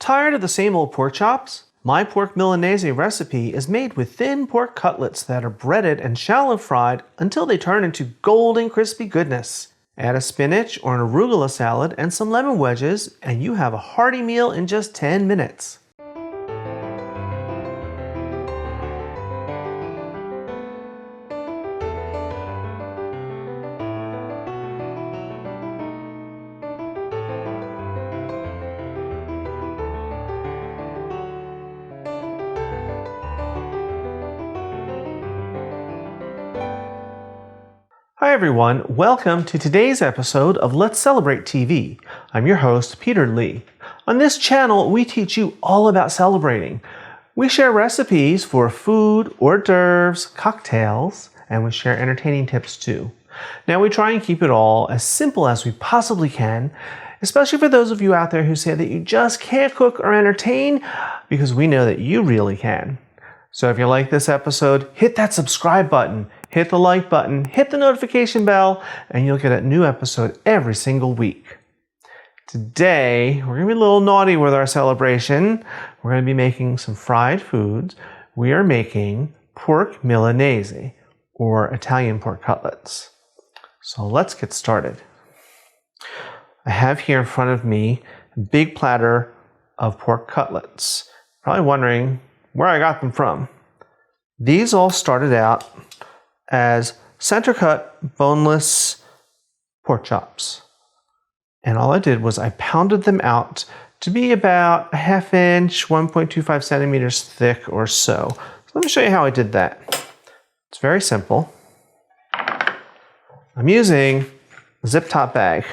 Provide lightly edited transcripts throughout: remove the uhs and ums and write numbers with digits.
Tired of the same old pork chops? My pork Milanese recipe is made with thin pork cutlets that are breaded and shallow fried until they turn into golden crispy goodness. Add a spinach or an arugula salad and some lemon wedges, and you have a hearty meal in just 10 minutes. Hi everyone, welcome to today's episode of Let's Celebrate TV. I'm your host, Peter Lee. On this channel, we teach you all about celebrating. We share recipes for food, hors d'oeuvres, cocktails, and we share entertaining tips too. Now we try and keep it all as simple as we possibly can, especially for those of you out there who say that you just can't cook or entertain, because we know that you really can. So if you like this episode, hit that subscribe button, hit the like button, hit the notification bell, and you'll get a new episode every single week. Today, we're going to be a little naughty with our celebration. We're going to be making some fried foods. We are making pork Milanese, or Italian pork cutlets. So let's get started. I have here in front of me a big platter of pork cutlets. Probably wondering where I got them from. These all started out as center cut, boneless pork chops. And all I did was I pounded them out to be about a ½ inch, 1.25 centimeters thick or so. So let me show you how I did that. It's very simple. I'm using a zip top bag.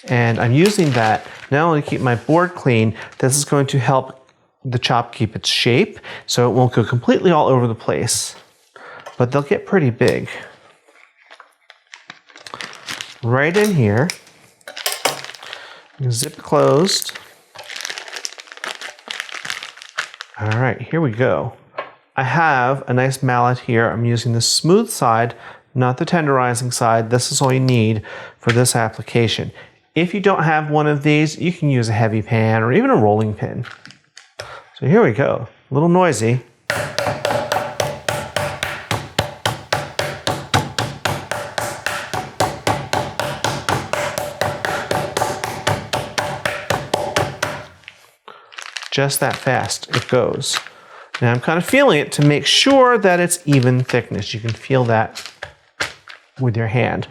And I'm using that not only to keep my board clean, this is going to help the chop keep its shape so it won't go completely all over the place. But they'll get pretty big. Right in here, zip closed. All right, here we go. I have a nice mallet here. I'm using the smooth side, not the tenderizing side. This is all you need for this application. If you don't have one of these, you can use a heavy pan or even a rolling pin. So here we go, a little noisy. Just that fast it goes. Now I'm kind of feeling it to make sure that it's even thickness. You can feel that with your hand.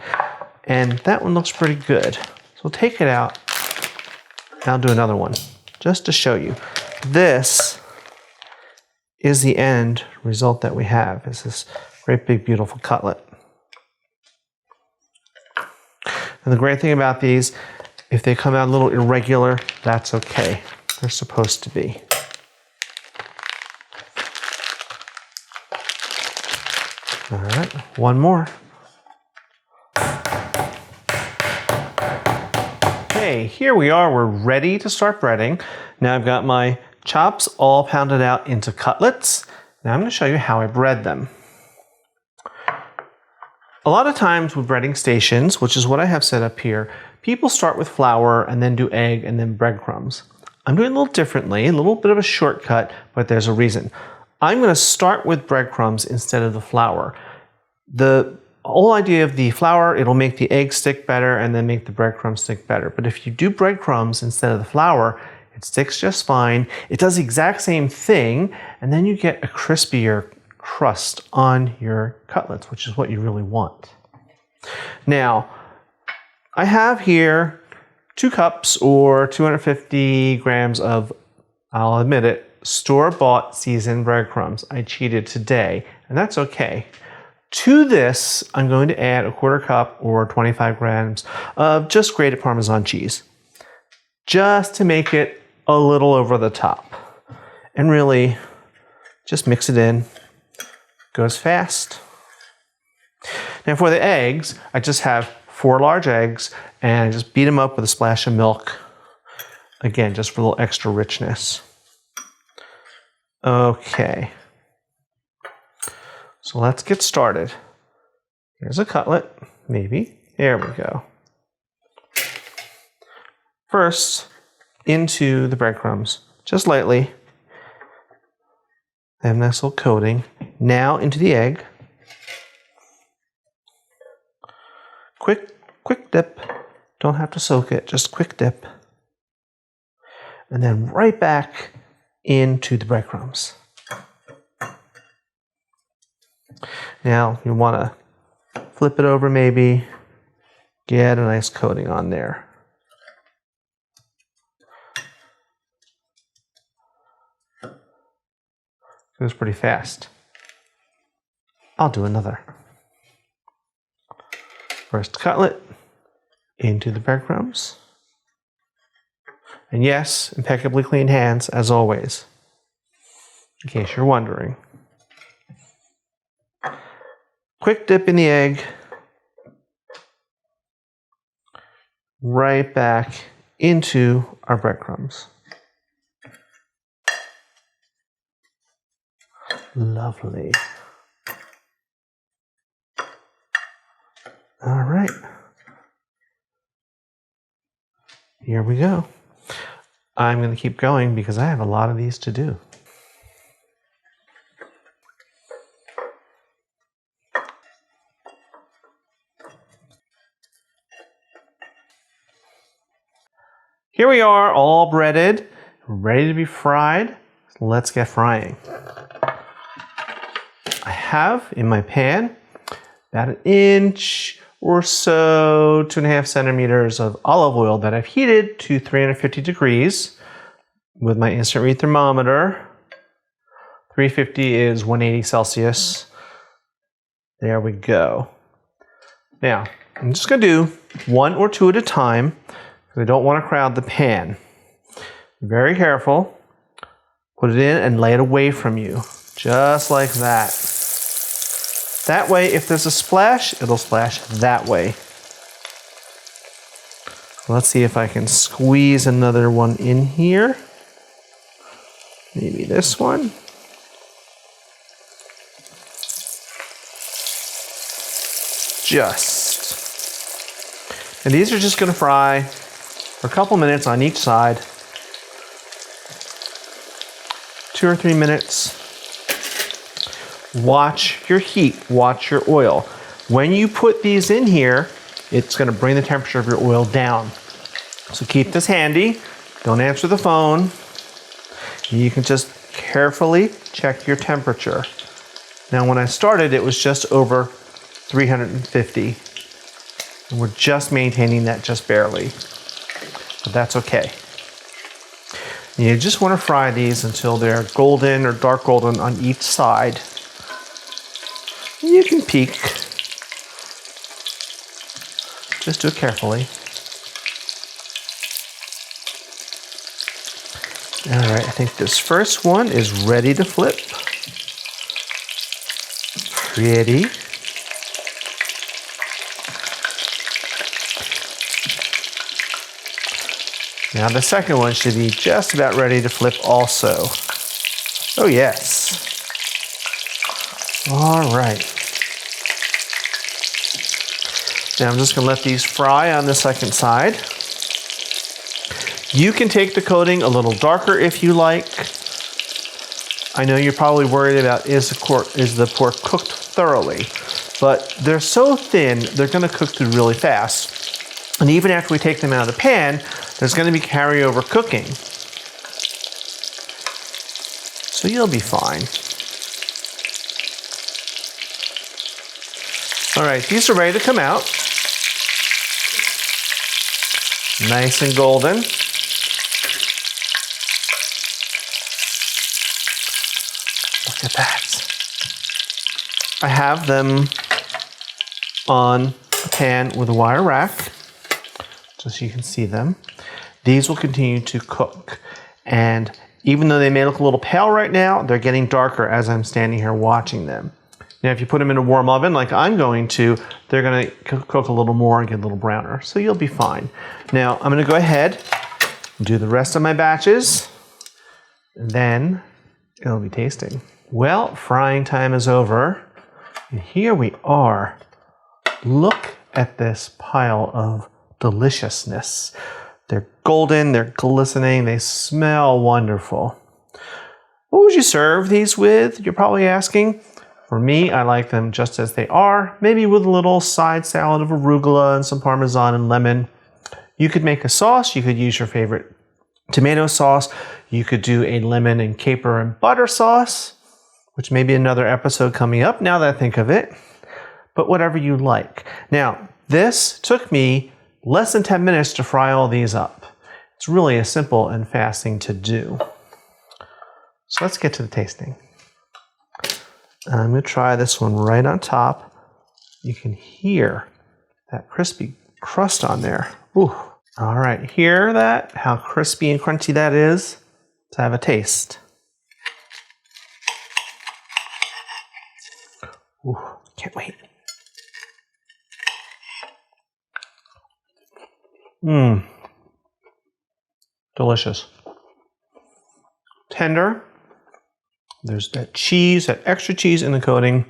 And that one looks pretty good. So we'll take it out and I'll do another one just to show you. This is the end result that we have, is this great big beautiful cutlet. And the great thing about these, if they come out a little irregular, that's okay. They're supposed to be. All right, one more. Okay, here we are. We're ready to start breading. Now I've got my chops all pounded out into cutlets. Now I'm going to show you how I bread them. A lot of times with breading stations, which is what I have set up here, people start with flour and then do egg and then breadcrumbs. I'm doing a little differently, a little bit of a shortcut, but there's a reason. I'm going to start with breadcrumbs instead of the flour. The whole idea of the flour, it'll make the egg stick better and then make the breadcrumbs stick better. But if you do breadcrumbs instead of the flour, it sticks just fine. It does the exact same thing, and then you get a crispier crust on your cutlets, which is what you really want. Now, I have here 2 cups or 250 grams of, I'll admit it, store-bought seasoned breadcrumbs. I cheated today, and that's okay. To this, I'm going to add a 1/4 cup or 25 grams of just grated parmesan cheese, just to make it a little over the top. And really, just mix it in. Goes fast. Now for the eggs, I just have 4 large eggs and I just beat them up with a splash of milk. Again, just for a little extra richness. Okay. So let's get started. Here's a cutlet, maybe. There we go. First, into the breadcrumbs, just lightly. They have a nice little coating. Now into the egg. Quick dip. Don't have to soak it, just quick dip. And then right back into the breadcrumbs. Now you want to flip it over maybe, get a nice coating on there. Goes pretty fast. I'll do another. First cutlet into the breadcrumbs. And yes, impeccably clean hands as always, in case you're wondering. Quick dip in the egg. Right back into our breadcrumbs. Lovely. All right. Here we go. I'm going to keep going because I have a lot of these to do. Here we are, all breaded, ready to be fried. Let's get frying. I have in my pan about 1 inch or so, 2.5 centimeters of olive oil that I've heated to 350 degrees with my instant read thermometer. 350 is 180 Celsius. There we go. Now, I'm just going to do 1 or 2 at a time. We don't want to crowd the pan. Very careful. Put it in and lay it away from you, just like that. That way, if there's a splash, it'll splash that way. Let's see if I can squeeze another one in here. Maybe this one. Just. And these are just going to fry for a couple minutes on each side. 2 or 3 minutes. Watch your heat, watch your oil. When you put these in here, it's going to bring the temperature of your oil down. So keep this handy. Don't answer the phone. You can just carefully check your temperature. Now when I started, it was just over 350. And we're just maintaining that just barely. But that's okay. You just want to fry these until they're golden or dark golden on each side. You can peek. Just do it carefully. All right, I think this first one is ready to flip. Pretty. Now the second one should be just about ready to flip also. Oh yes. All right. Now I'm just going to let these fry on the second side. You can take the coating a little darker if you like. I know you're probably worried about is the pork cooked thoroughly, but they're so thin they're going to cook through really fast. And even after we take them out of the pan, there's going to be carryover cooking. So you'll be fine. All right, these are ready to come out. Nice and golden. Look at that. I have them on a pan with a wire rack, just so you can see them. These will continue to cook. And even though they may look a little pale right now, they're getting darker as I'm standing here watching them. Now, if you put them in a warm oven like I'm going to, they're going to cook a little more and get a little browner. So you'll be fine. Now, I'm going to go ahead and do the rest of my batches. And then it'll be tasting. Well, frying time is over. And here we are. Look at this pile of deliciousness. They're golden, they're glistening, they smell wonderful. What would you serve these with? You're probably asking. For me, I like them just as they are, maybe with a little side salad of arugula and some parmesan and lemon. You could make a sauce. You could use your favorite tomato sauce. You could do a lemon and caper and butter sauce, which may be another episode coming up now that I think of it, but whatever you like. Now, this took me less than 10 minutes to fry all these up. It's really a simple and fast thing to do. So let's get to the tasting. I'm going to try this one right on top. You can hear that crispy crust on there. Ooh. All right, hear that? How crispy and crunchy that is? Let's have a taste. Ooh, can't wait. Mmm. Delicious. Tender. There's that cheese, that extra cheese in the coating.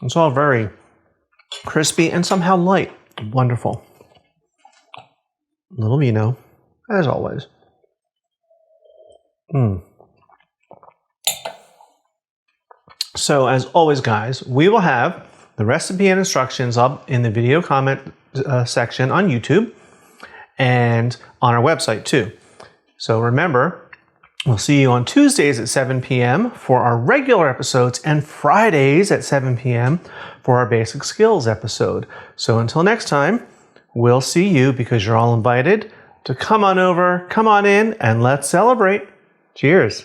It's all very crispy and somehow light. Wonderful. A little vino, as always. So, as always, guys, we will have the recipe and instructions up in the video comment section on YouTube and on our website, too. So remember, we'll see you on Tuesdays at 7 p.m. for our regular episodes and Fridays at 7 p.m. for our basic skills episode. So until next time, we'll see you, because you're all invited, to come on over, come on in, and let's celebrate. Cheers.